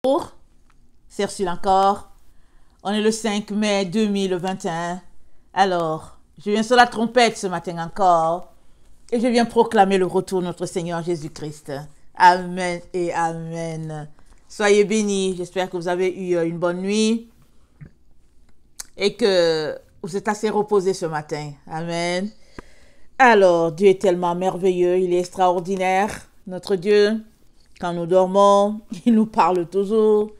Bonjour, c'est Ursule encore. On est le 5 mai 2021. Alors, je viens sur la trompette ce matin encore et je viens proclamer le retour de notre Seigneur Jésus-Christ. Amen et amen. Soyez bénis. J'espère que vous avez eu une bonne nuit et que vous êtes assez reposés ce matin. Amen. Alors, Dieu est tellement merveilleux, il est extraordinaire, notre Dieu. Quand nous dormons, il nous parle toujours.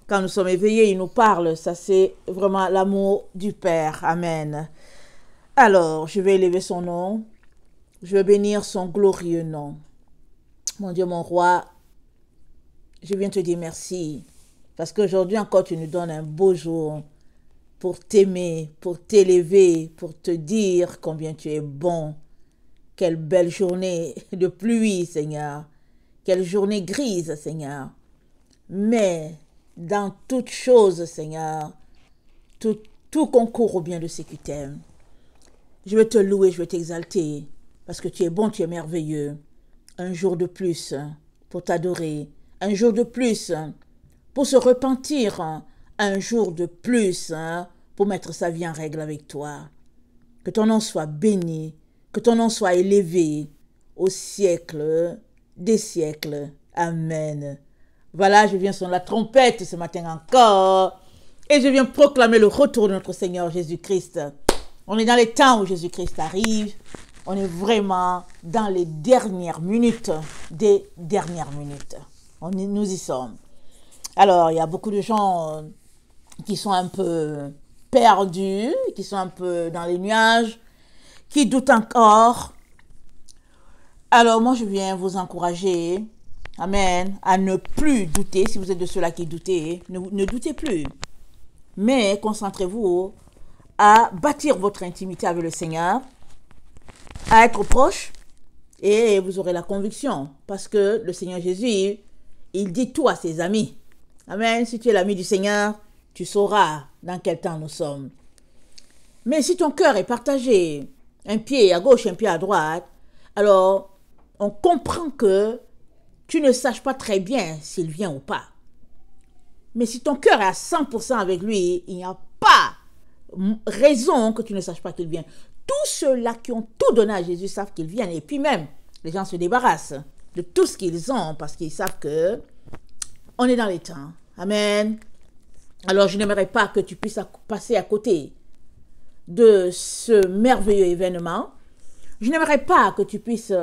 Quand nous sommes éveillés, il nous parle. Ça, c'est vraiment l'amour du Père. Amen. Alors, je vais élever son nom. Je vais bénir son glorieux nom. Mon Dieu, mon roi, je viens te dire merci. Parce qu'aujourd'hui encore, tu nous donnes un beau jour pour t'aimer, pour t'élever, pour te dire combien tu es bon. Quelle belle journée de pluie, Seigneur. Quelle journée grise, Seigneur. Mais dans toute chose, Seigneur, tout concourt au bien de ceux qui t'aiment. Je vais te louer, je vais t'exalter, parce que tu es bon, tu es merveilleux. Un jour de plus pour t'adorer, un jour de plus pour se repentir, un jour de plus pour mettre sa vie en règle avec toi. Que ton nom soit béni, que ton nom soit élevé au siècle des siècles. Amen. Voilà, je viens sur la trompette ce matin encore et je viens proclamer le retour de notre Seigneur Jésus-Christ. On est dans les temps où Jésus-Christ arrive. On est vraiment dans les dernières minutes des dernières minutes. Nous y sommes. Alors, il y a beaucoup de gens qui sont un peu perdus, qui sont un peu dans les nuages, qui doutent encore. Alors, moi, je viens vous encourager, amen, à ne plus douter. Si vous êtes de ceux-là qui doutent, ne doutez plus. Mais concentrez-vous à bâtir votre intimité avec le Seigneur, à être proche, et vous aurez la conviction. Parce que le Seigneur Jésus, il dit tout à ses amis. Amen. Si tu es l'ami du Seigneur, tu sauras dans quel temps nous sommes. Mais si ton cœur est partagé, un pied à gauche, un pied à droite, alors on comprend que tu ne saches pas très bien s'il vient ou pas. Mais si ton cœur est à 100% avec lui, il n'y a pas raison que tu ne saches pas qu'il vient. Tous ceux-là qui ont tout donné à Jésus savent qu'il vient. Et puis même, les gens se débarrassent de tout ce qu'ils ont parce qu'ils savent que on est dans les temps. Amen. Alors, je n'aimerais pas que tu puisses passer à côté de ce merveilleux événement. Je n'aimerais pas que tu puisses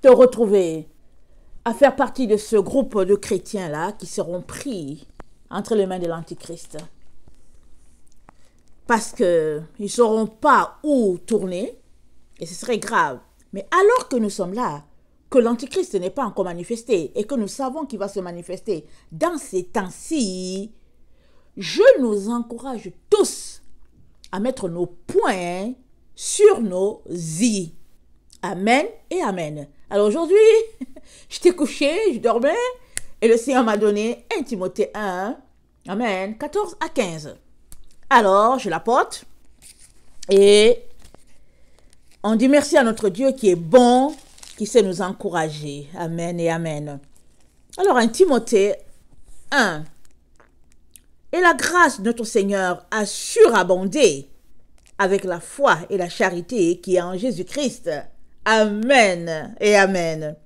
te retrouver à faire partie de ce groupe de chrétiens-là qui seront pris entre les mains de l'Antichrist. Parce qu'ils ne sauront pas où tourner, et ce serait grave. Mais alors que nous sommes là, que l'Antichrist n'est pas encore manifesté, et que nous savons qu'il va se manifester dans ces temps-ci, je nous encourage tous à mettre nos points sur nos i. Amen et amen. Alors aujourd'hui, j'étais couché, je dormais, et le Seigneur m'a donné 1 Timothée 1, amen, 14 à 15. Alors, je la porte, et on dit merci à notre Dieu qui est bon, qui sait nous encourager. Amen et amen. Alors, 1 Timothée 1. Et la grâce de notre Seigneur a surabondé avec la foi et la charité qui est en Jésus-Christ. Amen et amen.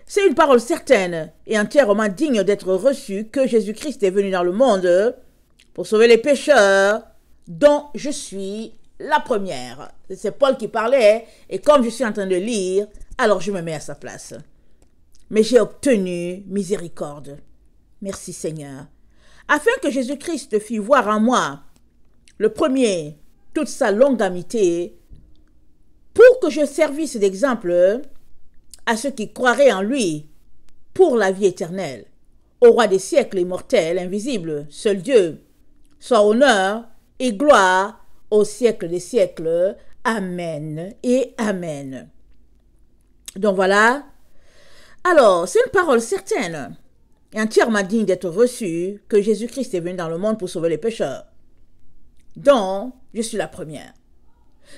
C'est une parole certaine et entièrement digne d'être reçue que Jésus-Christ est venu dans le monde pour sauver les pécheurs dont je suis la première. C'est Paul qui parlait et comme je suis en train de lire, alors je me mets à sa place. Mais j'ai obtenu miséricorde. Merci Seigneur. Afin que Jésus-Christ fit voir en moi, le premier, toute sa longue amitié, pour que je servisse d'exemple à ceux qui croiraient en lui pour la vie éternelle. Au roi des siècles immortel, invisible, seul Dieu, soit honneur et gloire au siècle des siècles. Amen et amen. Donc voilà. Alors, c'est une parole certaine et entièrement digne d'être reçue que Jésus-Christ est venu dans le monde pour sauver les pécheurs, dont je suis la première.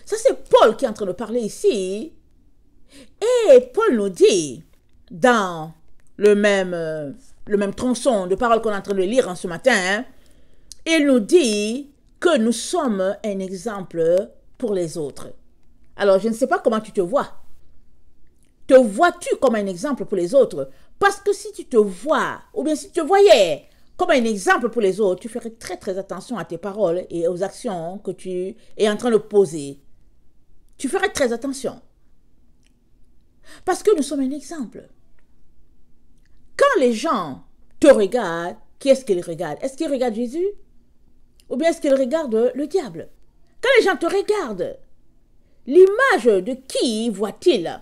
Ça, c'est Paul qui est en train de parler ici. Et Paul nous dit, dans le même le même tronçon de paroles qu'on est en train de lire en ce matin, hein, il nous dit que nous sommes un exemple pour les autres. Alors, je ne sais pas comment tu te vois. Te vois-tu comme un exemple pour les autres? Parce que si tu te vois, ou bien si tu te voyais comme un exemple pour les autres, tu ferais très très attention à tes paroles et aux actions que tu es en train de poser. Tu ferais très attention. Parce que nous sommes un exemple. Quand les gens te regardent, qui est-ce qu'ils regardent? Est-ce qu'ils regardent Jésus? Ou bien est-ce qu'ils regardent le diable? Quand les gens te regardent, l'image de qui voient-ils?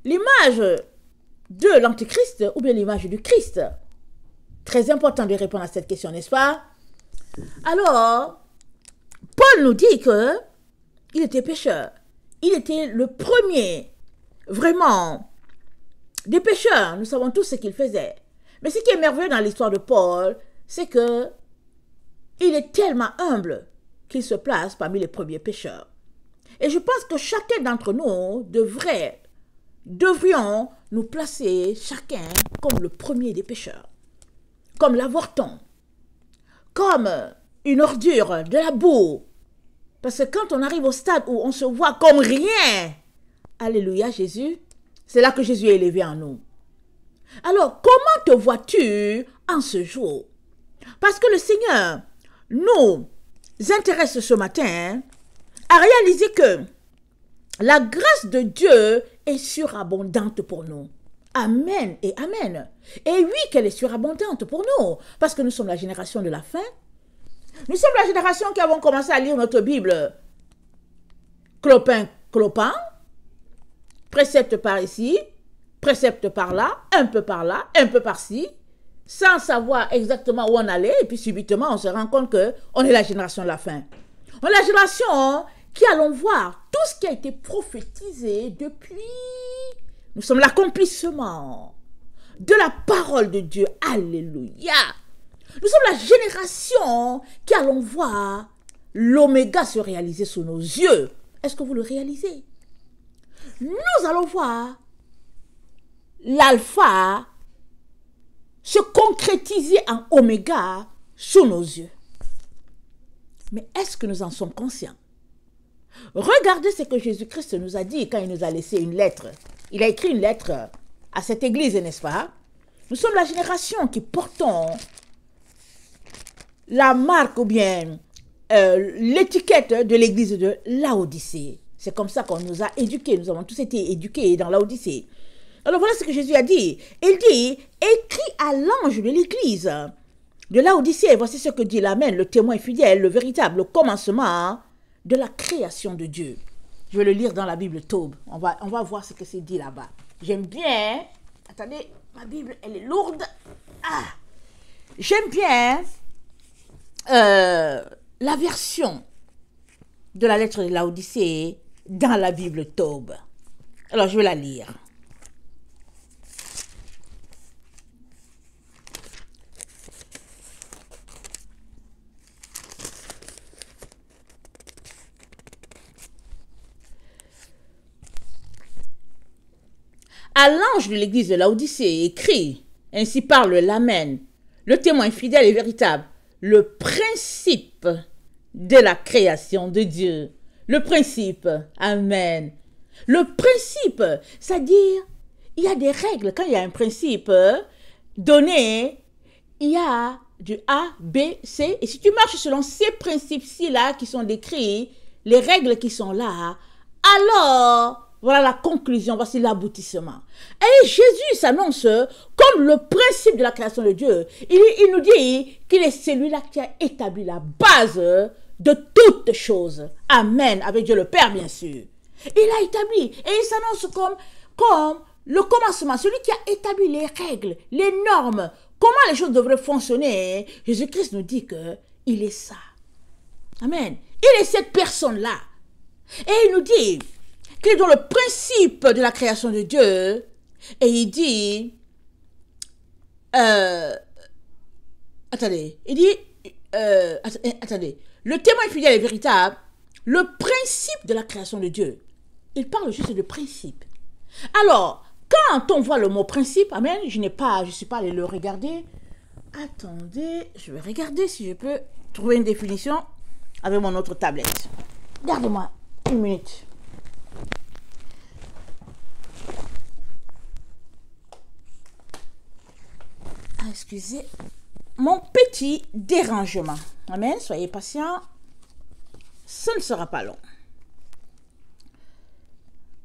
L'image de l'Antichrist ou bien l'image du Christ? Très important de répondre à cette question, n'est-ce pas? Alors, Paul nous dit qu'il était pécheur. Il était le premier, vraiment, des pécheurs. Nous savons tous ce qu'il faisait. Mais ce qui est merveilleux dans l'histoire de Paul, c'est que il est tellement humble qu'il se place parmi les premiers pécheurs. Et je pense que chacun d'entre nous devrions nous placer chacun comme le premier des pécheurs, comme l'avorton, comme une ordure, de la boue. Parce que quand on arrive au stade où on se voit comme rien, alléluia Jésus, c'est là que Jésus est élevé en nous. Alors, comment te vois-tu en ce jour? Parce que le Seigneur nous intéresse ce matin à réaliser que la grâce de Dieu est surabondante pour nous. Amen et amen. Et oui, qu'elle est surabondante pour nous, parce que nous sommes la génération de la fin. Nous sommes la génération qui avons commencé à lire notre Bible clopin, précepte par ici, précepte par là, un peu par-ci, sans savoir exactement où on allait, et puis subitement on se rend compte qu'on est la génération de la fin. On est la génération qui allons voir tout ce qui a été prophétisé depuis. Nous sommes l'accomplissement de la parole de Dieu. Alléluia. Nous sommes la génération qui allons voir l'oméga se réaliser sous nos yeux. Est-ce que vous le réalisez? Nous allons voir l'alpha se concrétiser en oméga sous nos yeux. Mais est-ce que nous en sommes conscients? Regardez ce que Jésus-Christ nous a dit quand il nous a laissé une lettre. Il a écrit une lettre à cette église, n'est-ce pas? Nous sommes la génération qui portons la marque ou bien l'étiquette de l'église de Laodicée. C'est comme ça qu'on nous a éduqués. Nous avons tous été éduqués dans Laodicée. Alors voilà ce que Jésus a dit. Il dit, écrit à l'ange de l'église de Laodicée. Voici ce que dit l'Amen, le témoin fidèle, le véritable commencement de la création de Dieu. Je vais le lire dans la Bible Taube. On va voir ce que c'est dit là-bas. J'aime bien. Attendez, ma Bible, elle est lourde. Ah, j'aime bien la version de la lettre de Laodicée dans la Bible Taube. Alors, je vais la lire. À l'ange de l'église de Laodicée, écrit, ainsi parle l'Amen, le témoin fidèle et véritable, le principe de la création de Dieu. Le principe, amen. Le principe, c'est-à-dire, il y a des règles. Quand il y a un principe donné, il y a du A, B, C. Et si tu marches selon ces principes-ci là qui sont décrits, les règles qui sont là, alors voilà la conclusion, voici l'aboutissement. Et Jésus s'annonce comme le principe de la création de Dieu. Il nous dit qu'il est celui-là qui a établi la base de toutes choses. Amen, avec Dieu le Père, bien sûr. Il a établi, et il s'annonce comme le commencement, celui qui a établi les règles, les normes, comment les choses devraient fonctionner. Jésus-Christ nous dit qu'il est ça. Amen. Il est cette personne-là. Et il nous dit qu'il est dans le principe de la création de Dieu. Et il dit, attendez, le témoin fidèle et véritable, le principe de la création de Dieu. Il parle juste de principe. Alors, quand on voit le mot principe, amen, je ne suis pas allé le regarder, Attendez, je vais regarder si je peux trouver une définition avec mon autre tablette. Gardez-moi une minute. Ah, excusez mon petit dérangement. Amen, soyez patients. Ce ne sera pas long.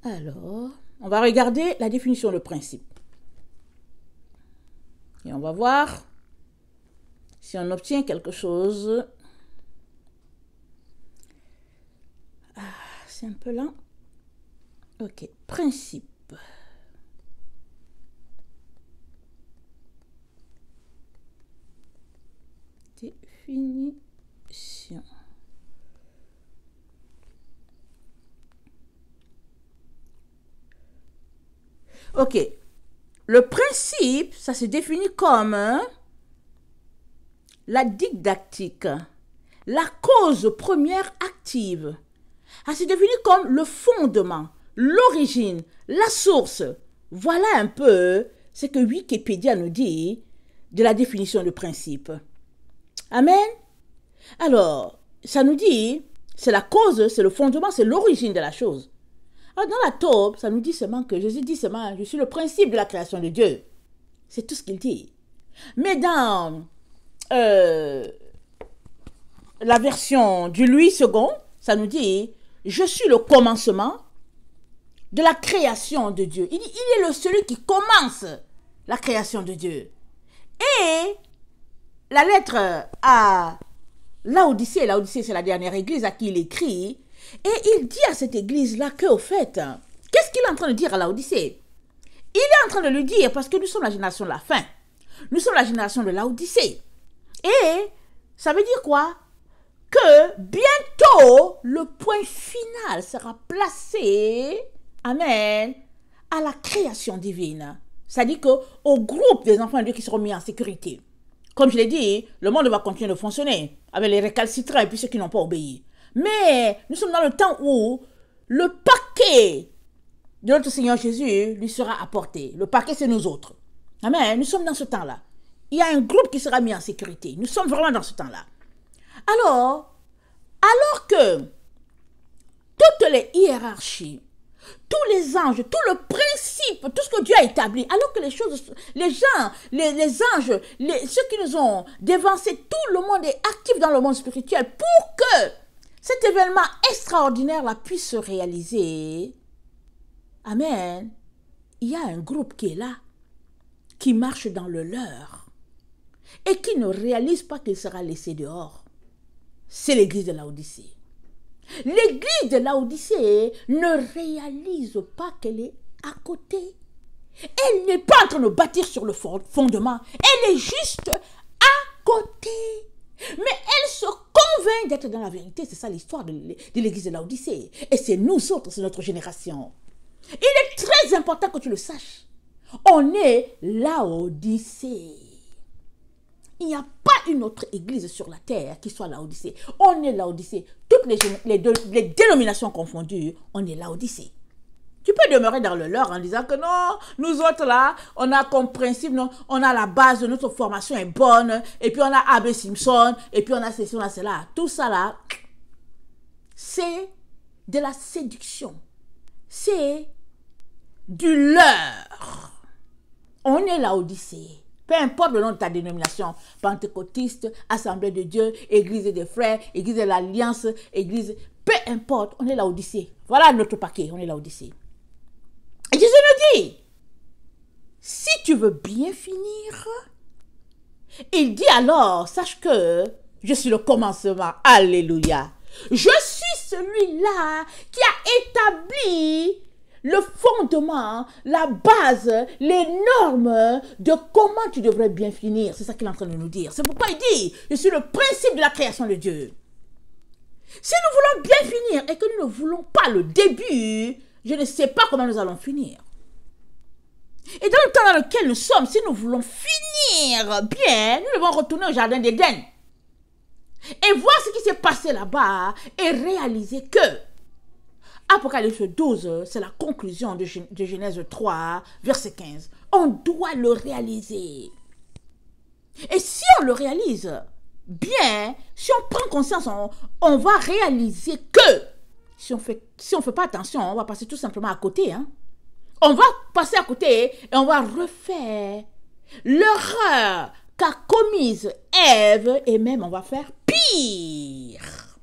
Alors, on va regarder la définition de principe. Et on va voir si on obtient quelque chose. Ah, c'est un peu lent. Ok, principe. Définition. Ok. Le principe, ça se définit comme la didactique, la cause première active. Ça se définit comme le fondement, l'origine, la source. Voilà un peu ce que Wikipédia nous dit de la définition de principe. Amen. Alors, ça nous dit, c'est la cause, c'est le fondement, c'est l'origine de la chose. Alors, dans la Taube, ça nous dit seulement que Jésus dit seulement, je suis le principe de la création de Dieu. C'est tout ce qu'il dit. Mais dans la version du Louis II, ça nous dit, je suis le commencement de la création de Dieu. Il dit, il est celui qui commence la création de Dieu. Et la lettre à Laodicée, Laodicée c'est la dernière église à qui il écrit, et il dit à cette église-là qu'au fait, qu'est-ce qu'il est en train de dire à Laodicée? Il est en train de lui dire, parce que nous sommes la génération de la fin, nous sommes la génération de Laodicée. Et ça veut dire quoi? Que bientôt, le point final sera placé, amen, à la création divine. C'est-à-dire qu'au groupe des enfants de Dieu qui seront mis en sécurité. Comme je l'ai dit, le monde va continuer de fonctionner avec les récalcitrants et puis ceux qui n'ont pas obéi. Mais nous sommes dans le temps où le paquet de notre Seigneur Jésus lui sera apporté. Le paquet, c'est nous autres. Amen. Nous sommes dans ce temps-là. Il y a un groupe qui sera mis en sécurité. Nous sommes vraiment dans ce temps-là. Alors que toutes les hiérarchies, tous les anges, tout le principe, tout ce que Dieu a établi, alors que les choses, les gens, les anges, ceux qui nous ont dévancés, tout le monde est actif dans le monde spirituel pour que cet événement extraordinaire-là puisse se réaliser. Amen. Il y a un groupe qui est là, qui marche dans le leur et qui ne réalise pas qu'il sera laissé dehors. C'est l'église de Laodicée. L'église de Laodicée ne réalise pas qu'elle est à côté. Elle n'est pas en train de bâtir sur le fondement. Elle est juste à côté. Mais elle se convainc d'être dans la vérité. C'est ça l'histoire de l'église de Laodicée. Et c'est nous autres, c'est notre génération. Il est très important que tu le saches. On est Laodicée. Il n'y a pas une autre église sur la terre qui soit Laodicée. On est Laodicée. Toutes les dénominations confondues, on est Laodicée. Tu peux demeurer dans le leur en disant que non, nous autres là, on a comme principe, non, on a la base de notre formation est bonne, et puis on a A.B. Simpson, et puis on a ceci, on a cela. Tout ça là, c'est de la séduction. C'est du leurre. On est Laodicée. Peu importe le nom de ta dénomination, pentecôtiste, Assemblée de Dieu, Église des frères, Église de l'Alliance, Église, peu importe, on est Laodicée. Voilà notre paquet, on est Laodicée. Et Jésus nous dit, si tu veux bien finir, il dit alors, sache que je suis le commencement. Alléluia. Je suis celui-là qui a établi le fondement, la base, les normes de comment tu devrais bien finir. C'est ça qu'il est en train de nous dire. C'est pourquoi il dit, je suis le principe de la création de Dieu. Si nous voulons bien finir et que nous ne voulons pas le début, je ne sais pas comment nous allons finir. Et dans le temps dans lequel nous sommes, si nous voulons finir bien, nous devons retourner au jardin d'Éden et voir ce qui s'est passé là-bas et réaliser que Apocalypse 12, c'est la conclusion de Genèse 3, verset 15. On doit le réaliser. Et si on le réalise bien, si on prend conscience, on va réaliser que si on fait pas attention, on va passer tout simplement à côté. Hein. On va passer à côté et on va refaire l'erreur qu'a commise Ève et même on va faire pire.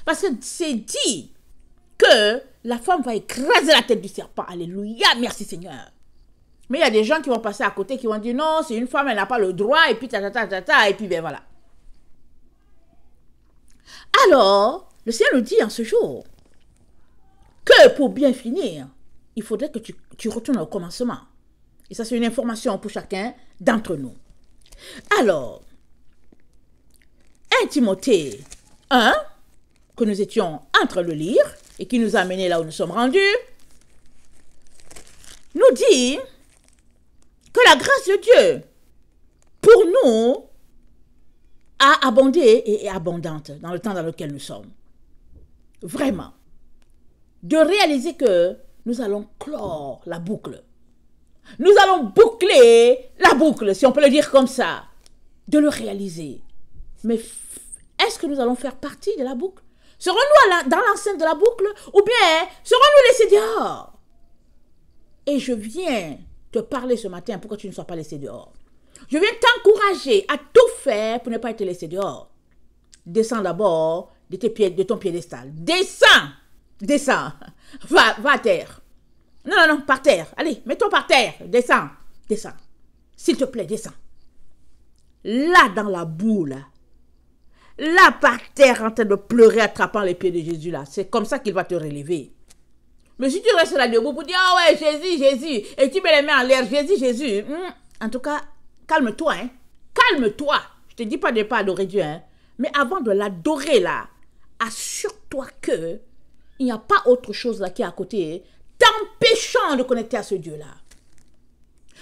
Parce que c'est dit que la femme va écraser la tête du serpent. Alléluia, merci Seigneur. Mais il y a des gens qui vont passer à côté, qui vont dire non, c'est une femme, elle n'a pas le droit, et puis et puis ben voilà. Alors, le Seigneur nous dit en ce jour que pour bien finir, il faudrait que tu retournes au commencement. Et ça, c'est une information pour chacun d'entre nous. Alors, 1 Timothée 1, que nous étions en train de lire, et qui nous a amenés là où nous sommes rendus, nous dit que la grâce de Dieu, pour nous, a abondé et est abondante dans le temps dans lequel nous sommes. Vraiment. De réaliser que nous allons clore la boucle. Nous allons boucler la boucle, si on peut le dire comme ça. De le réaliser. Mais est-ce que nous allons faire partie de la boucle? Serons-nous dans l'enceinte de la boucle? Ou bien serons-nous laissés dehors? Et je viens te parler ce matin pour que tu ne sois pas laissé dehors. Je viens t'encourager à tout faire pour ne pas être laissé dehors. Descends d'abord de ton piédestal. Descends. Va à terre. Non, par terre. Allez, mets-toi par terre. Descends. S'il te plaît, descends. Là, dans la boue, là, par terre, en train de pleurer, attrapant les pieds de Jésus, là. C'est comme ça qu'il va te relever. Mais si tu restes là debout pour dire, ah ouais, Jésus, et tu mets les mains en l'air, Jésus. En tout cas, calme-toi, hein. Calme-toi. Je te dis pas de pas adorer Dieu, hein. Mais avant de l'adorer, là, assure-toi que il n'y a pas autre chose là qui est à côté, t'empêchant de connecter à ce Dieu-là.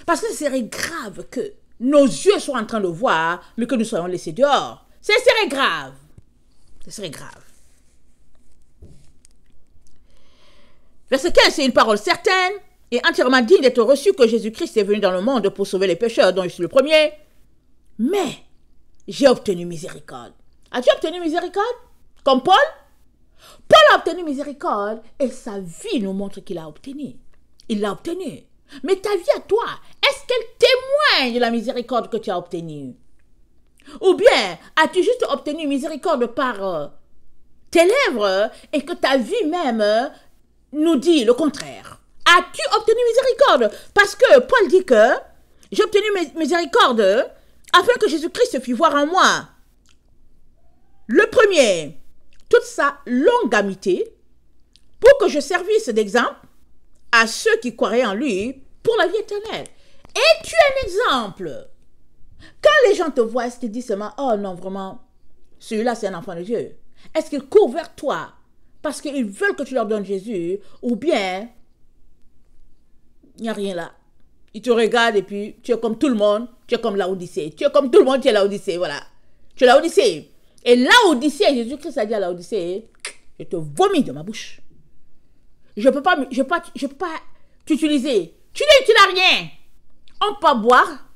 Parce que ce serait grave que nos yeux soient en train de voir, mais que nous soyons laissés dehors. Ce serait grave. Verset 15, c'est une parole certaine et entièrement digne d'être reçue que Jésus-Christ est venu dans le monde pour sauver les pécheurs, dont je suis le premier. Mais j'ai obtenu miséricorde. As-tu obtenu miséricorde? Comme Paul? Paul a obtenu miséricorde et sa vie nous montre qu'il a obtenu. Il l'a obtenu. Mais ta vie à toi, est-ce qu'elle témoigne de la miséricorde que tu as obtenue? Ou bien, as-tu juste obtenu miséricorde par tes lèvres et que ta vie même nous dit le contraire? As-tu obtenu miséricorde? Parce que Paul dit que j'ai obtenu miséricorde afin que Jésus-Christ fût voir en moi le premier, toute sa longanimité, pour que je servisse d'exemple à ceux qui croiraient en lui pour la vie éternelle. Et tu es un exemple. Quand les gens te voient, est-ce qu'ils disent seulement, oh non, vraiment, celui-là c'est un enfant de Dieu? Est-ce qu'ils courent vers toi parce qu'ils veulent que tu leur donnes Jésus, ou bien il n'y a rien là? Ils te regardent et puis tu es comme tout le monde, tu es comme Laodicée. Tu es comme tout le monde, tu es Laodicée, voilà. Tu es Laodicée. Et Laodicée, Jésus-Christ a dit à Laodicée, je te vomis de ma bouche. Je peux pas t'utiliser. Tu n'as rien. On peut pas boire.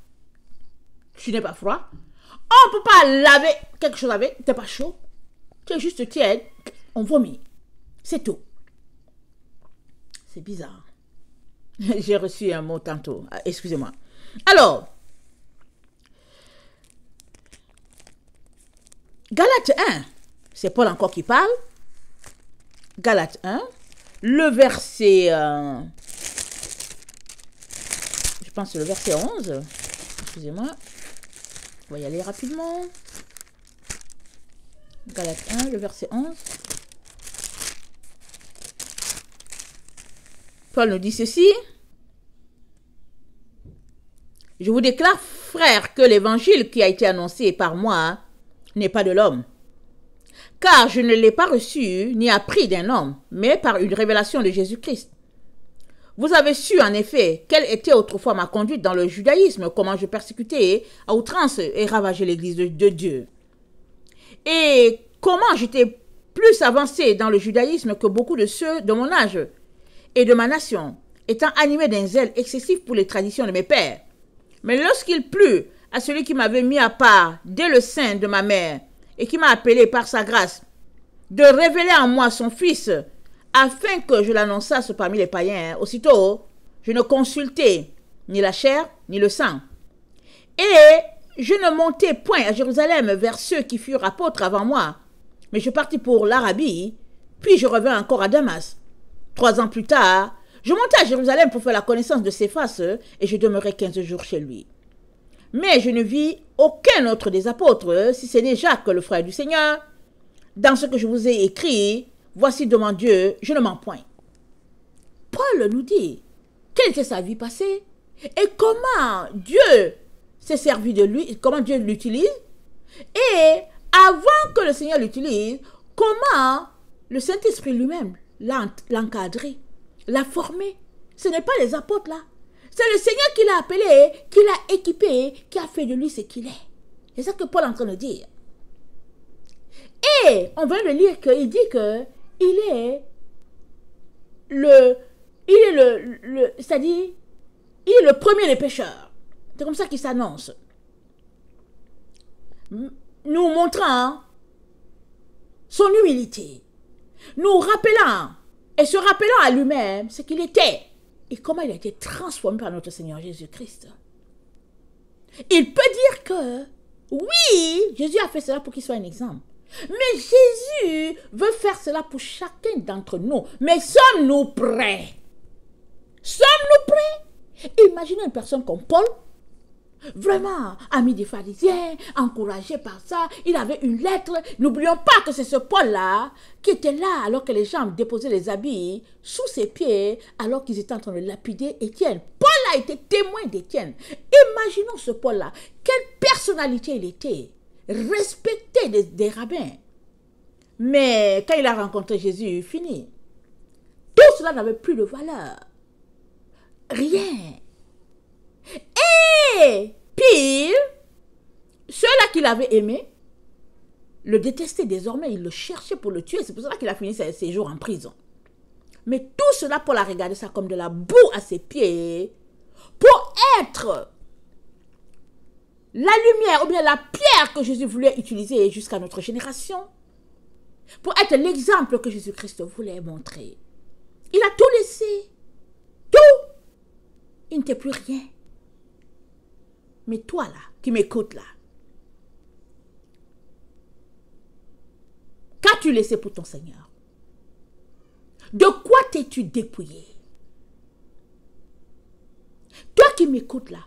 Tu n'es pas froid. On peut pas laver quelque chose avec. Tu n'es pas chaud. Tu es juste tiède. On vomit. C'est tout. C'est bizarre. J'ai reçu un mot tantôt. Excusez-moi. Alors, Galates 1, c'est Paul encore qui parle. Galates 1, le verset, je pense que c'est le verset 11. Excusez-moi. On va y aller rapidement. Galates 1, le verset 11. Paul nous dit ceci. Je vous déclare, frères, que l'évangile qui a été annoncé par moi n'est pas de l'homme. Car je ne l'ai pas reçu ni appris d'un homme, mais par une révélation de Jésus-Christ. Vous avez su en effet quelle était autrefois ma conduite dans le judaïsme, comment je persécutais à outrance et ravageais l'église de Dieu. Et comment j'étais plus avancé dans le judaïsme que beaucoup de ceux de mon âge et de ma nation, étant animé d'un zèle excessif pour les traditions de mes pères. Mais lorsqu'il plut à celui qui m'avait mis à part dès le sein de ma mère et qui m'a appelé par sa grâce, de révéler en moi son Fils, afin que je l'annonçasse parmi les païens. Aussitôt, je ne consultai ni la chair, ni le sang. Et je ne montai point à Jérusalem vers ceux qui furent apôtres avant moi, mais je partis pour l'Arabie, puis je revins encore à Damas. 3 ans plus tard, je montai à Jérusalem pour faire la connaissance de Céphas, et je demeurai 15 jours chez lui. Mais je ne vis aucun autre des apôtres, si ce n'est Jacques, le frère du Seigneur. Dans ce que je vous ai écrit, voici devant Dieu, je ne mens point. Paul nous dit quelle était sa vie passée et comment Dieu s'est servi de lui, comment Dieu l'utilise. Et avant que le Seigneur l'utilise, comment le Saint-Esprit lui-même l'a encadré, l'a formé. Ce n'est pas les apôtres là. C'est le Seigneur qui l'a appelé, qui l'a équipé, qui a fait de lui ce qu'il est. C'est ça que Paul est en train de dire. Et on vient de lire qu'il dit que il est c'est-à-dire, il est le premier des pécheurs. C'est comme ça qu'il s'annonce. Nous montrant son humilité, nous rappelant et se rappelant à lui-même ce qu'il était et comment il a été transformé par notre Seigneur Jésus-Christ. Il peut dire que oui, Jésus a fait cela pour qu'il soit un exemple. Mais Jésus veut faire cela pour chacun d'entre nous. Mais sommes-nous prêts? Sommes-nous prêts? Imaginez une personne comme Paul, vraiment ami des pharisiens, encouragé par ça. Il avait une lettre. N'oublions pas que c'est ce Paul-là qui était là alors que les gens déposaient les habits sous ses pieds alors qu'ils étaient en train de lapider Étienne. Paul a été témoin d'Étienne. Imaginons ce Paul-là. Quelle personnalité il était. Respecté des rabbins. Mais quand il a rencontré Jésus, fini. Tout cela n'avait plus de valeur. Rien. Et pire, ceux-là qu'il avait aimé le détestaient désormais. Il le cherchait pour le tuer. C'est pour cela qu'il a fini ses jours en prison. Mais tout cela, Paul a regardé ça comme de la boue à ses pieds pour être la lumière ou bien la pierre que Jésus voulait utiliser jusqu'à notre génération. Pour être l'exemple que Jésus-Christ voulait montrer. Il a tout laissé. Tout. Il n'était plus rien. Mais toi là, qui m'écoutes là, qu'as-tu laissé pour ton Seigneur? De quoi t'es-tu dépouillé? Toi qui m'écoutes là,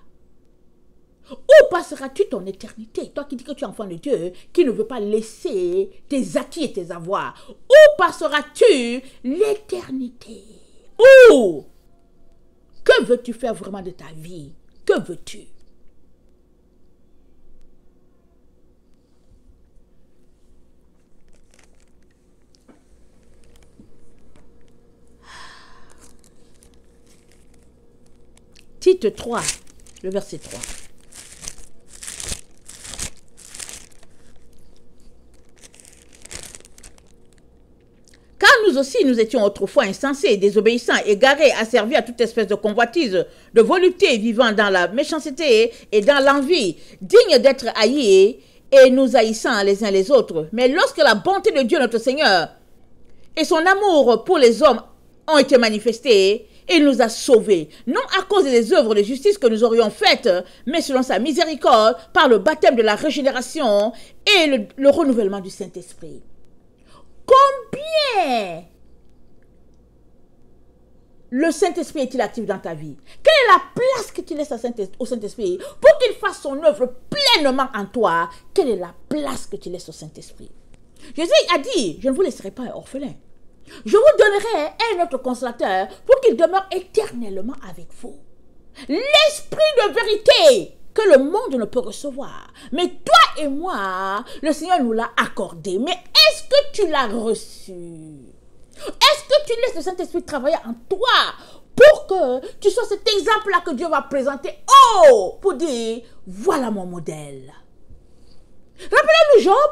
où passeras-tu ton éternité? Toi qui dis que tu es enfant de Dieu, qui ne veux pas laisser tes acquis et tes avoirs. Où passeras-tu l'éternité? Où? Que veux-tu faire vraiment de ta vie? Que veux-tu? Tite 3, le verset 3. Car nous aussi, nous étions autrefois insensés, désobéissants, égarés, asservis à toute espèce de convoitise, de volupté, vivant dans la méchanceté et dans l'envie, dignes d'être haïs et nous haïssant les uns les autres. Mais lorsque la bonté de Dieu notre Seigneur et son amour pour les hommes ont été manifestés, il nous a sauvés, non à cause des œuvres de justice que nous aurions faites, mais selon sa miséricorde, par le baptême de la régénération et le renouvellement du Saint-Esprit. Combien le Saint-Esprit est-il actif dans ta vie? Quelle est la place que tu laisses au Saint-Esprit pour qu'il fasse son œuvre pleinement en toi? Quelle est la place que tu laisses au Saint-Esprit? Jésus a dit, je ne vous laisserai pas orphelin. Je vous donnerai un autre consolateur pour qu'il demeure éternellement avec vous. L'esprit de vérité que le monde ne peut recevoir. Mais toi et moi, le Seigneur nous l'a accordé. Mais est-ce que tu l'as reçu? Est-ce que tu laisses le Saint-Esprit travailler en toi pour que tu sois cet exemple-là que Dieu va présenter? Oh, pour dire, voilà mon modèle. Rappelez-nous Job.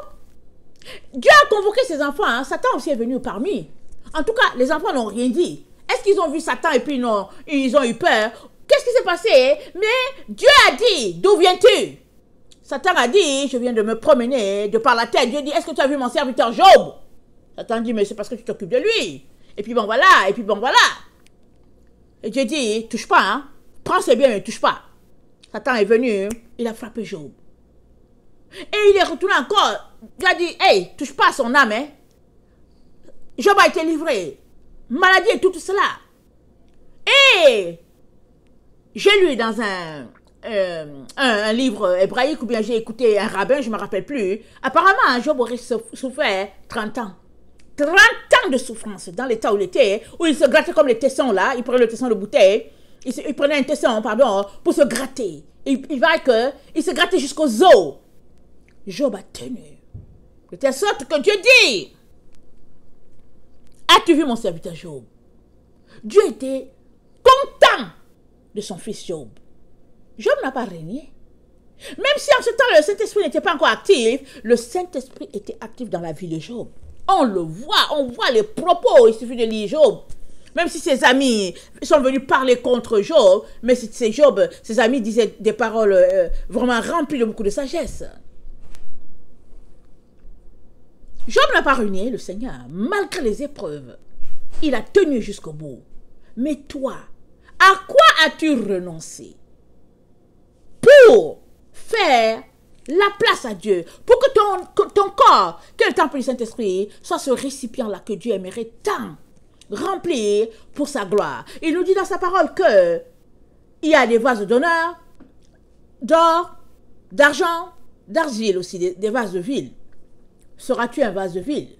Dieu a convoqué ses enfants. Hein. Satan aussi est venu parmi. En tout cas, les enfants n'ont rien dit. Est-ce qu'ils ont vu Satan et puis non, ils ont eu peur? Qu'est-ce qui s'est passé? Mais Dieu a dit, d'où viens-tu? Satan a dit, je viens de me promener de par la tête. Dieu dit, est-ce que tu as vu mon serviteur Job? Satan dit, mais c'est parce que tu t'occupes de lui. Et puis bon, voilà, et puis bon, voilà. Et Dieu dit, touche pas, hein. Prends ses biens, mais touche pas. Satan est venu, il a frappé Job. Et il est retourné encore. Dieu a dit, hey, touche pas à son âme, hein. Job a été livré. Maladie et tout cela. Et j'ai lu dans un livre hébraïque, ou bien j'ai écouté un rabbin, je ne me rappelle plus. Apparemment, Job aurait souffert 30 ans. 30 ans de souffrance dans l'état où il était, où il se grattait comme les tessons là, il prenait le tesson de bouteille, il prenait un tesson, pardon, pour se gratter. Il va qu'il se grattait jusqu'aux os. Job a tenu. De telle sorte que Dieu dit, as-tu vu mon serviteur Job? Dieu était content de son fils Job. Job n'a pas régné. Même si en ce temps le Saint-Esprit n'était pas encore actif, le Saint-Esprit était actif dans la vie de Job. On le voit, on voit les propos, il suffit de lire Job. Même si ses amis sont venus parler contre Job, mais c'est Job, ses amis disaient des paroles vraiment remplies de beaucoup de sagesse. Job n'a pas renié le Seigneur, malgré les épreuves. Il a tenu jusqu'au bout. Mais toi, à quoi as-tu renoncé pour faire la place à Dieu, pour que ton corps, que le temple du Saint-Esprit, soit ce récipient-là que Dieu aimerait tant remplir pour sa gloire. Il nous dit dans sa parole que il y a des vases d'honneur, d'or, d'argent, d'argile aussi, des vases de ville. Seras-tu un vase de ville?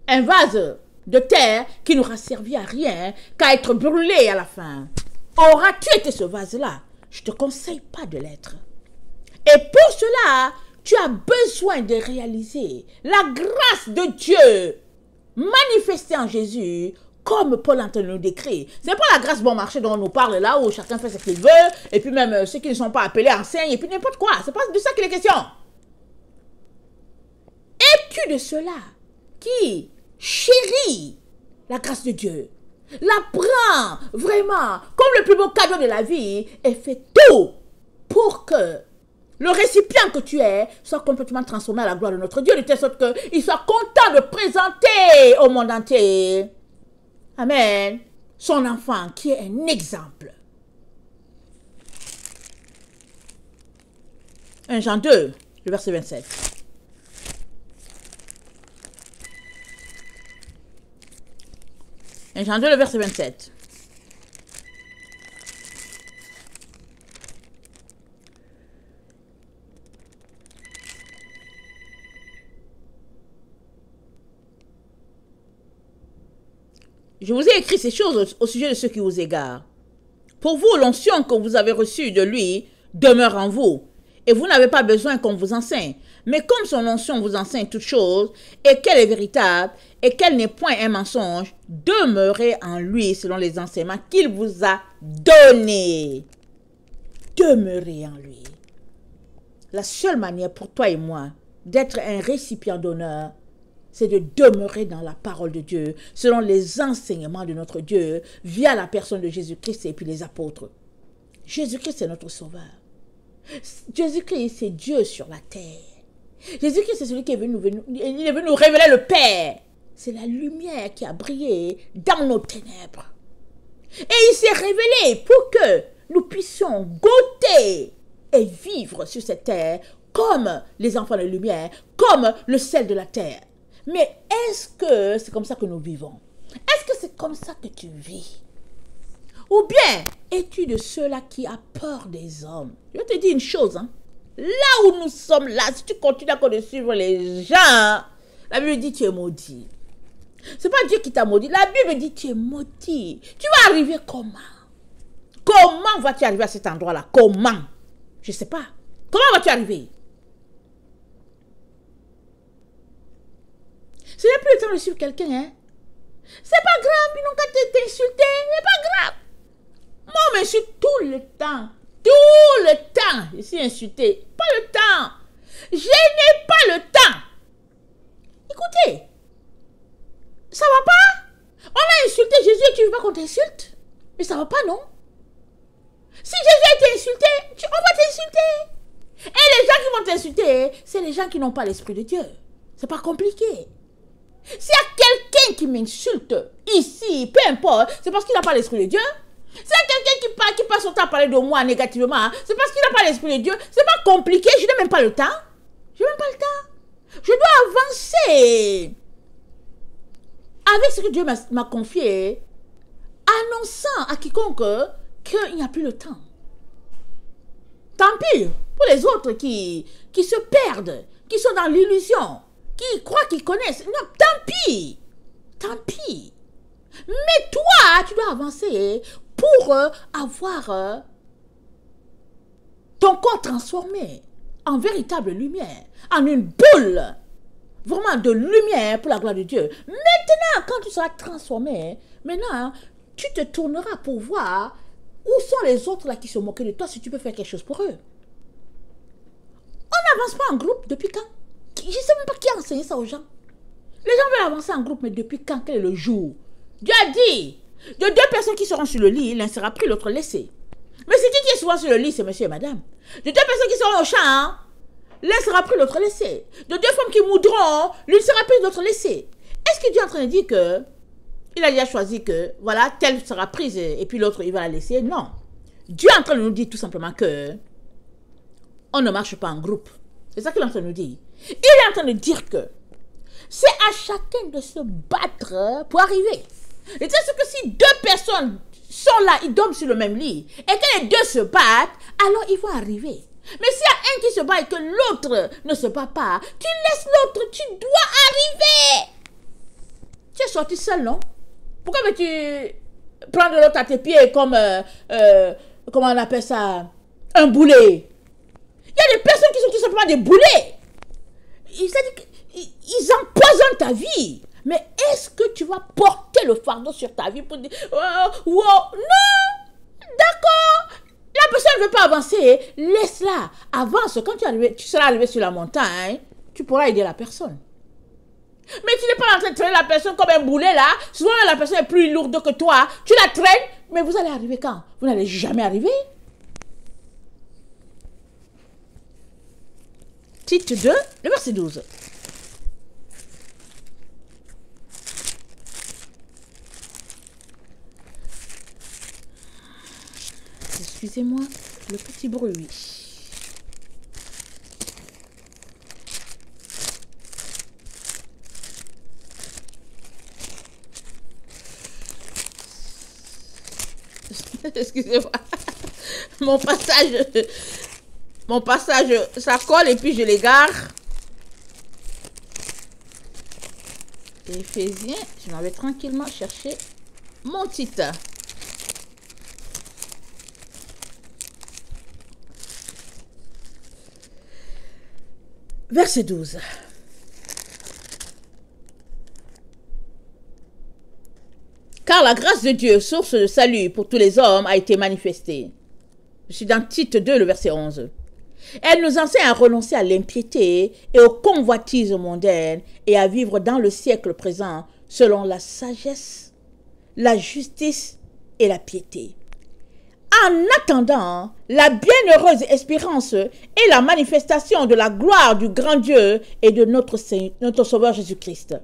Un vase de terre qui n'aura servi à rien qu'à être brûlé à la fin. Auras-tu été ce vase-là? Je ne te conseille pas de l'être. Et pour cela, tu as besoin de réaliser la grâce de Dieu manifestée en Jésus, comme Paul entend nous décrire. Ce n'est pas la grâce bon marché dont on nous parle là, où chacun fait ce qu'il veut, et puis même ceux qui ne sont pas appelés enseignent, et puis n'importe quoi. C'est pas de ça qu'il est question. Es-tu de cela qui chérit la grâce de Dieu, la prend vraiment comme le plus beau cadeau de la vie et fait tout pour que le récipient que tu es soit complètement transformé à la gloire de notre Dieu, de telle sorte qu'il soit content de présenter au monde entier, amen, son enfant qui est un exemple. 1 Jean 2, le verset 27. Jean 2, le verset 27. Je vous ai écrit ces choses au sujet de ceux qui vous égarent. Pour vous, l'onction que vous avez reçue de lui demeure en vous, et vous n'avez pas besoin qu'on vous enseigne. Mais comme son onction vous enseigne toutes choses, et qu'elle est véritable, et qu'elle n'est point un mensonge, demeurez en lui selon les enseignements qu'il vous a donnés. Demeurez en lui. La seule manière pour toi et moi d'être un récipient d'honneur, c'est de demeurer dans la parole de Dieu, selon les enseignements de notre Dieu, via la personne de Jésus-Christ et puis les apôtres. Jésus-Christ est notre sauveur. Jésus-Christ, c'est Dieu sur la terre. Jésus-Christ, c'est celui qui est venu il est venu nous révéler le Père. C'est la lumière qui a brillé dans nos ténèbres. Et il s'est révélé pour que nous puissions goûter et vivre sur cette terre comme les enfants de lumière, comme le sel de la terre. Mais est-ce que c'est comme ça que nous vivons? Est-ce que c'est comme ça que tu vis? Ou bien, es-tu de ceux-là qui a peur des hommes? Je te dis une chose, hein. Là où nous sommes là, si tu continues encore de suivre les gens, la Bible dit tu es maudit. C'est pas Dieu qui t'a maudit. La Bible dit tu es maudit. Tu vas arriver comment? Comment vas-tu arriver à cet endroit-là? Comment? Je ne sais pas. Comment vas-tu arriver? Ce n'est plus le temps de suivre quelqu'un, hein. C'est pas grave, ils n'ont qu'à t'insulter. C'est pas grave. Moi, on m'insulte tout le temps. Tout le temps. Je suis insulté. Pas le temps. Je n'ai pas le temps. Écoutez. Ça va pas? On a insulté Jésus et tu veux pas qu'on t'insulte? Mais ça va pas, non? Si Jésus a été insulté, on va t'insulter. Et les gens qui vont t'insulter, c'est les gens qui n'ont pas l'Esprit de Dieu. C'est pas compliqué. S'il y a quelqu'un qui m'insulte ici, peu importe, c'est parce qu'il n'a pas l'Esprit de Dieu. S'il y a quelqu'un qui passe son temps à parler de moi négativement, c'est parce qu'il n'a pas l'Esprit de Dieu. C'est pas compliqué, je n'ai même pas le temps. Je n'ai même pas le temps. Je dois avancer avec ce que Dieu m'a confié, annonçant à quiconque qu'il n'y a plus le temps. Tant pis pour les autres qui se perdent, qui sont dans l'illusion, qui croient qu'ils connaissent. Non, tant pis. Tant pis. Mais toi, tu dois avancer pour avoir ton corps transformé en véritable lumière, en une boule vraiment de lumière pour la gloire de Dieu. Maintenant, quand tu seras transformé, maintenant, tu te tourneras pour voir où sont les autres là qui se moquent de toi, si tu peux faire quelque chose pour eux. On n'avance pas en groupe depuis quand? Je ne sais même pas qui a enseigné ça aux gens. Les gens veulent avancer en groupe, mais depuis quand? Quel est le jour? Dieu a dit, de deux personnes qui seront sur le lit, l'un sera pris, l'autre laissé. Mais c'est qui est souvent sur le lit? C'est monsieur et madame. De deux personnes qui seront au champ, l'un sera pris, l'autre laissé. De deux femmes qui moudront, l'une sera prise, l'autre laissée. Est-ce que Dieu est en train de dire que il a déjà choisi que, voilà, telle sera prise et puis l'autre, il va la laisser? Non. Dieu est en train de nous dire tout simplement que on ne marche pas en groupe. C'est ça qu'il est en train de nous dire. Il est en train de dire que c'est à chacun de se battre pour arriver. Et c'est que si deux personnes sont là, ils dorment sur le même lit, et que les deux se battent, alors ils vont arriver. Mais s'il y a un qui se bat et que l'autre ne se bat pas, tu laisses l'autre, tu dois arriver. Tu es sorti seul, non? Pourquoi veux-tu prendre l'autre à tes pieds comme, comment on appelle ça, un boulet? Il y a des personnes qui sont tout simplement des boulets. Ils empoisonnent ta vie. Mais est-ce que tu vas porter le fardeau sur ta vie pour dire, wow, non, d'accord. La personne ne veut pas avancer, laisse-la, avance. Quand tu seras arrivé sur la montagne, tu pourras aider la personne. Mais tu n'es pas en train de traîner la personne comme un boulet là. Souvent la personne est plus lourde que toi. Tu la traînes, mais vous allez arriver quand? Vous n'allez jamais arriver. Titre 2, le verset 12. Excusez-moi, le petit bruit. Excusez-moi. Mon passage, ça colle et puis je l'égare. Éphésiens, je m'en vais tranquillement chercher mon titre. Verset 12. Car la grâce de Dieu, source de salut pour tous les hommes, a été manifestée. Je suis dans Tite 2, le verset 11. Elle nous enseigne à renoncer à l'impiété et aux convoitises mondaines et à vivre dans le siècle présent selon la sagesse, la justice et la piété. En attendant la bienheureuse espérance et la manifestation de la gloire du grand Dieu et de notre Sauveur Jésus-Christ,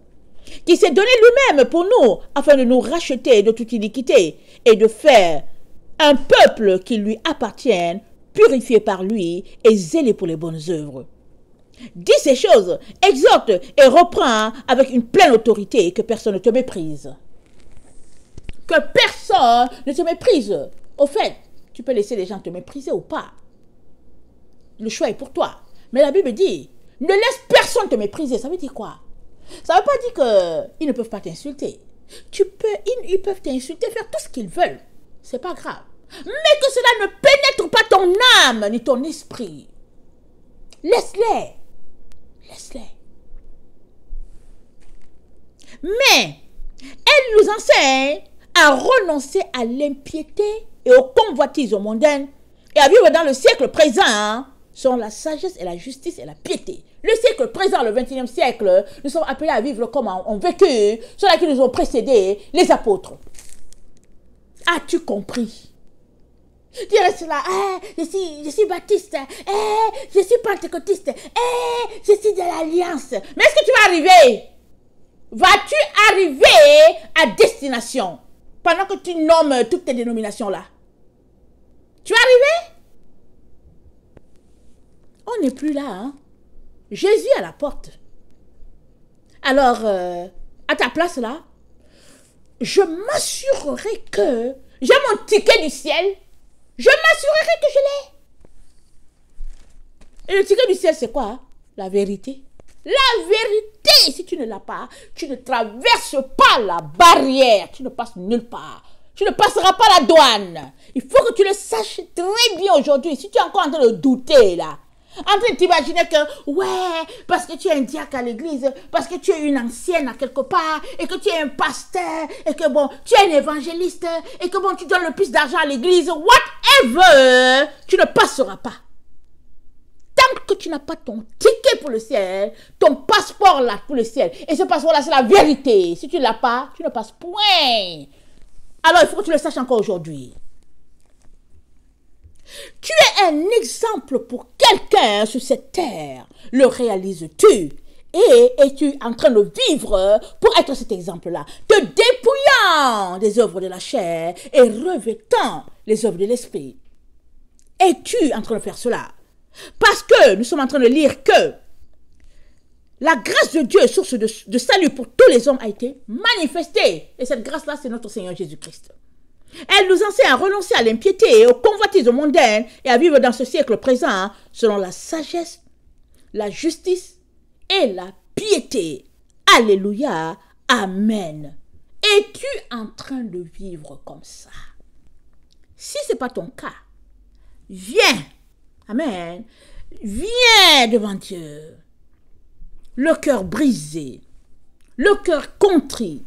qui s'est donné lui-même pour nous afin de nous racheter de toute iniquité et de faire un peuple qui lui appartienne, purifié par lui et zélé pour les bonnes œuvres. Dis ces choses, exhorte et reprends avec une pleine autorité, que personne ne te méprise. Que personne ne te méprise. Au fait, tu peux laisser les gens te mépriser ou pas. Le choix est pour toi. Mais la Bible dit, ne laisse personne te mépriser. Ça veut dire quoi? Ça ne veut pas dire qu'ils ne peuvent pas t'insulter. Ils peuvent t'insulter, faire tout ce qu'ils veulent. C'est pas grave. Mais que cela ne pénètre pas ton âme ni ton esprit. Laisse-les. Laisse-les. Mais, elle nous enseigne à renoncer à l'impiété et aux convoitises mondaines et à vivre dans le siècle présent selon la sagesse et la justice et la piété. Le siècle présent, le 21e siècle, nous sommes appelés à vivre comme ont vécu ceux-là qui nous ont précédés, les apôtres. As-tu compris? Tu restes là, je suis baptiste, je suis pentecôtiste, je suis de l'Alliance. Mais est-ce que tu vas arriver? Vas-tu arriver à destination pendant que tu nommes toutes tes dénominations là? Tu vas arriver? On n'est plus là, hein? Jésus à la porte. Alors, à ta place là, je m'assurerai que j'ai mon ticket du ciel. Je m'assurerai que je l'ai. Et le ticket du ciel, c'est quoi? La vérité. La vérité, si tu ne l'as pas, tu ne traverses pas la barrière. Tu ne passes nulle part. Tu ne passeras pas la douane. Il faut que tu le saches très bien aujourd'hui. Si tu es encore en train de douter là, en train de t'imaginer que, ouais, parce que tu es un diacre à l'église, parce que tu es une ancienne à quelque part, et que tu es un pasteur, et que bon, tu es un évangéliste, et que bon, tu donnes le plus d'argent à l'église, whatever, tu ne passeras pas. Tant que tu n'as pas ton ticket pour le ciel, ton passeport là pour le ciel, et ce passeport là c'est la vérité. Si tu ne l'as pas, tu ne passes point. Alors il faut que tu le saches encore aujourd'hui. Tu es un exemple pour quelqu'un sur cette terre. Le réalises-tu? Et es-tu en train de vivre pour être cet exemple-là? Te dépouillant des œuvres de la chair et revêtant les œuvres de l'esprit. Es-tu en train de faire cela? Parce que nous sommes en train de lire que la grâce de Dieu, source de salut pour tous les hommes, a été manifestée. Et cette grâce-là, c'est notre Seigneur Jésus-Christ. Elle nous enseigne à renoncer à l'impiété et aux convoitises mondaines et à vivre dans ce siècle présent selon la sagesse, la justice et la piété. Alléluia. Amen. Es-tu en train de vivre comme ça? Si ce n'est pas ton cas, viens. Amen. Viens devant Dieu. Le cœur brisé, le cœur contrit.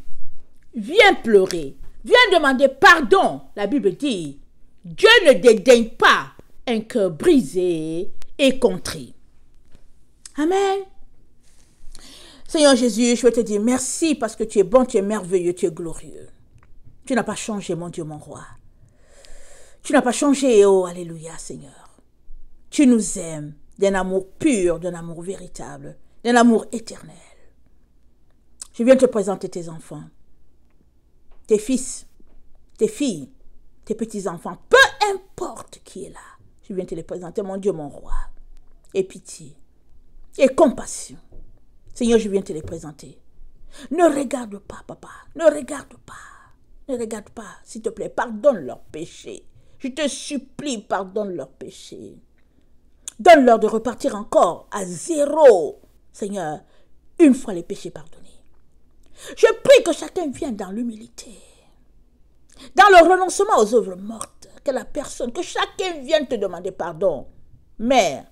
Viens pleurer. Viens demander pardon. La Bible dit, Dieu ne dédaigne pas un cœur brisé et contrit. Amen. Seigneur Jésus, je veux te dire merci parce que tu es bon, tu es merveilleux, tu es glorieux. Tu n'as pas changé, mon Dieu, mon roi. Tu n'as pas changé, oh, alléluia, Seigneur. Tu nous aimes d'un amour pur, d'un amour véritable, d'un amour éternel. Je viens te présenter tes enfants. Tes fils, tes filles, tes petits-enfants, peu importe qui est là, je viens te les présenter, mon Dieu, mon roi. Et pitié, et compassion. Seigneur, je viens te les présenter. Ne regarde pas, papa, ne regarde pas. Ne regarde pas, s'il te plaît, pardonne leurs péchés. Je te supplie, pardonne leurs péchés. Donne-leur de repartir encore à zéro, Seigneur, une fois les péchés pardonnés. Je prie que chacun vienne dans l'humilité, dans le renoncement aux œuvres mortes, que chacun vienne te demander pardon. Mère,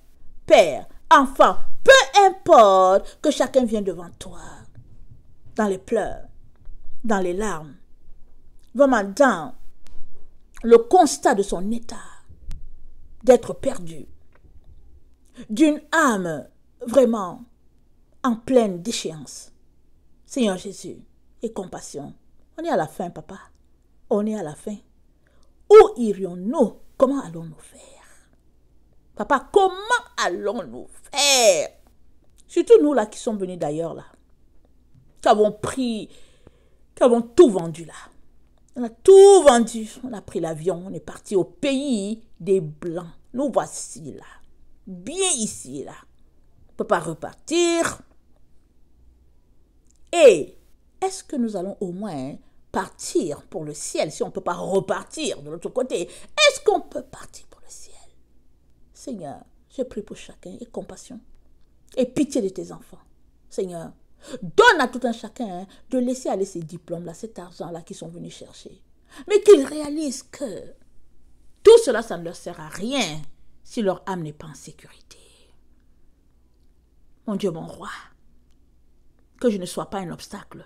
père, enfant, peu importe, que chacun vienne devant toi, dans les pleurs, dans les larmes, vraiment dans le constat de son état, d'être perdu, d'une âme vraiment en pleine déchéance. Seigneur Jésus, aie compassion. On est à la fin, papa. On est à la fin. Où irions-nous? Comment allons-nous faire? Papa, comment allons-nous faire? Surtout nous là qui sommes venus d'ailleurs là. Qui avons tout vendu là. On a tout vendu. On a pris l'avion. On est parti au pays des Blancs. Nous voici là. Bien ici là. On ne peut pas repartir. Et est-ce que nous allons au moins partir pour le ciel si on ne peut pas repartir de l'autre côté? Est-ce qu'on peut partir pour le ciel? Seigneur, je prie pour chacun et compassion et pitié de tes enfants. Seigneur, donne à tout un chacun de laisser aller ces diplômes-là, cet argent-là qu'ils sont venus chercher. Mais qu'ils réalisent que tout cela, ça ne leur sert à rien si leur âme n'est pas en sécurité. Mon Dieu, mon roi, que je ne sois pas un obstacle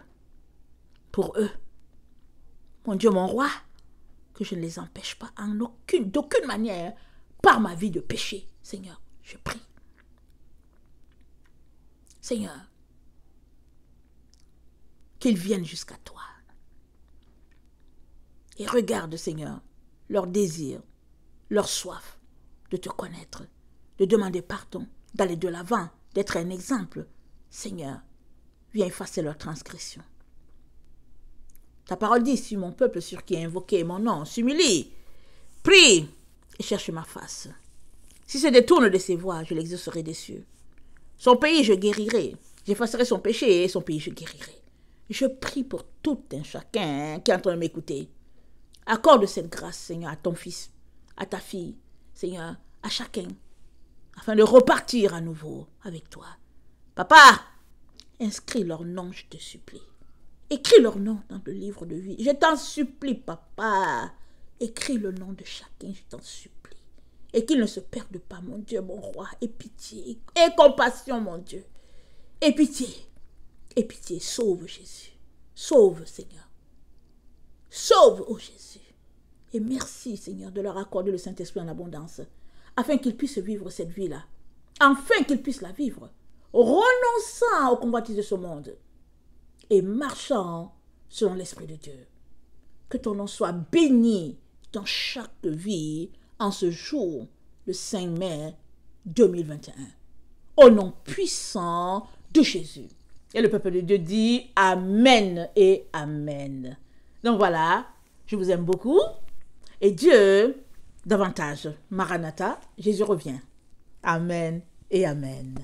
pour eux. Mon Dieu, mon roi, que je ne les empêche pas d'aucune manière par ma vie de péché. Seigneur, je prie. Seigneur, qu'ils viennent jusqu'à toi. Et regarde, Seigneur, leurs désirs, leur soif de te connaître, de demander pardon, d'aller de l'avant, d'être un exemple. Seigneur, viens effacer leur transgression. Ta parole dit, si mon peuple sur qui a invoqué mon nom s'humilie, prie et cherche ma face. Si se détourne de ses voies, je l'exaucerai des cieux. Son pays, je guérirai. J'effacerai son péché et son pays, je guérirai. Je prie pour tout un chacun qui est en train de m'écouter. Accorde cette grâce, Seigneur, à ton fils, à ta fille, Seigneur, à chacun, afin de repartir à nouveau avec toi. Papa, inscris leur nom, je te supplie. Écris leur nom dans le livre de vie. Je t'en supplie, papa. Écris le nom de chacun, je t'en supplie. Et qu'ils ne se perdent pas, mon Dieu, mon roi. Aie pitié, aie compassion, mon Dieu. Aie pitié, sauve Jésus. Sauve, Seigneur. Sauve, oh Jésus. Et merci, Seigneur, de leur accorder le Saint-Esprit en abondance, afin qu'ils puissent vivre cette vie-là. Enfin qu'ils puissent la vivre, renonçant aux convoitises de ce monde et marchant selon l'Esprit de Dieu. Que ton nom soit béni dans chaque vie en ce jour, le 5 mai 2021. Au nom puissant de Jésus. Et le peuple de Dieu dit Amen et Amen. Donc voilà, je vous aime beaucoup. Et Dieu, davantage. Maranatha, Jésus revient. Amen et Amen.